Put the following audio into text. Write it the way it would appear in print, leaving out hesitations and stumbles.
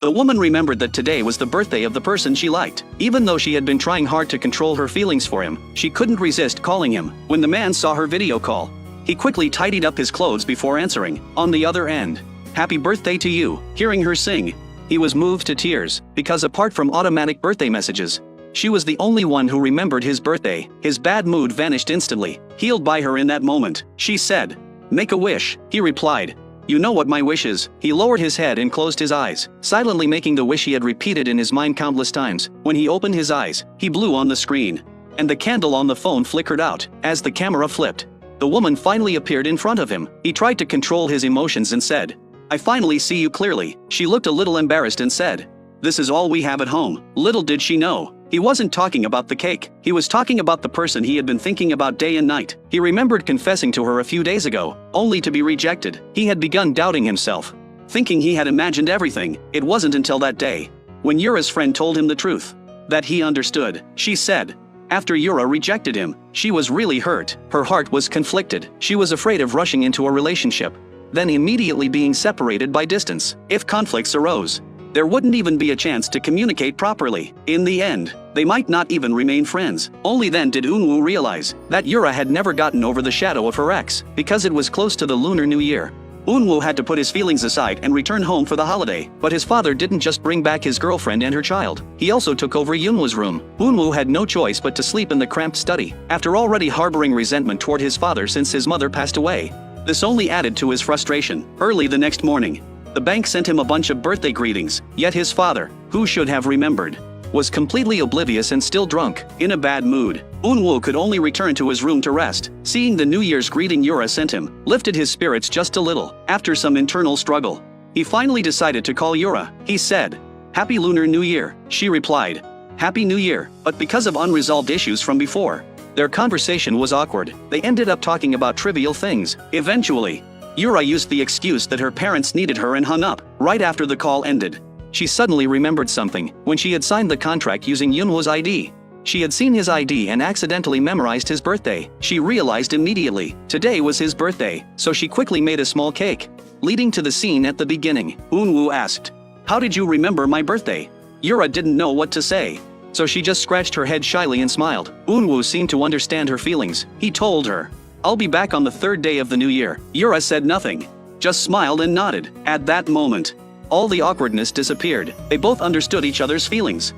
The woman remembered that today was the birthday of the person she liked. Even though she had been trying hard to control her feelings for him, she couldn't resist calling him. When the man saw her video call, he quickly tidied up his clothes before answering. On the other end, "Happy birthday to you." Hearing her sing, he was moved to tears, because apart from automatic birthday messages, she was the only one who remembered his birthday. His bad mood vanished instantly, healed by her in that moment. She said, "Make a wish." He replied, "You know what my wish is." He lowered his head and closed his eyes, silently making the wish he had repeated in his mind countless times. When he opened his eyes, he blew on the screen, and the candle on the phone flickered out. As the camera flipped, the woman finally appeared in front of him. He tried to control his emotions and said, "I finally see you clearly." She looked a little embarrassed and said, "This is all we have at home." Little did she know, he wasn't talking about the cake. He was talking about the person he had been thinking about day and night. He remembered confessing to her a few days ago, only to be rejected. He had begun doubting himself, thinking he had imagined everything. It wasn't until that day, when Yura's friend told him the truth, that he understood. She said, after Yura rejected him, she was really hurt. Her heart was conflicted. She was afraid of rushing into a relationship, then immediately being separated by distance. If conflicts arose, there wouldn't even be a chance to communicate properly. In the end, they might not even remain friends. Only then did Unwoo realize that Yura had never gotten over the shadow of her ex. Because it was close to the Lunar New Year, Unwoo had to put his feelings aside and return home for the holiday. But his father didn't just bring back his girlfriend and her child. He also took over Yunwoo's room. Unwoo had no choice but to sleep in the cramped study, after already harboring resentment toward his father since his mother passed away. This only added to his frustration. Early the next morning, the bank sent him a bunch of birthday greetings, yet his father, who should have remembered, was completely oblivious and still drunk. In a bad mood, Unwoo could only return to his room to rest. Seeing the New Year's greeting Yura sent him lifted his spirits just a little. After some internal struggle, he finally decided to call Yura. He said, "Happy Lunar New Year." She replied, "Happy New Year." But because of unresolved issues from before, their conversation was awkward. They ended up talking about trivial things. Eventually, Yura used the excuse that her parents needed her and hung up. Right after the call ended, she suddenly remembered something. When she had signed the contract using Yunwoo's ID, she had seen his ID and accidentally memorized his birthday. She realized immediately, today was his birthday, so she quickly made a small cake, leading to the scene at the beginning. Unwoo asked, "How did you remember my birthday?" Yura didn't know what to say, so she just scratched her head shyly and smiled. Unwoo seemed to understand her feelings. He told her, "I'll be back on the third day of the new year." Yura said nothing, just smiled and nodded. At that moment, all the awkwardness disappeared. They both understood each other's feelings.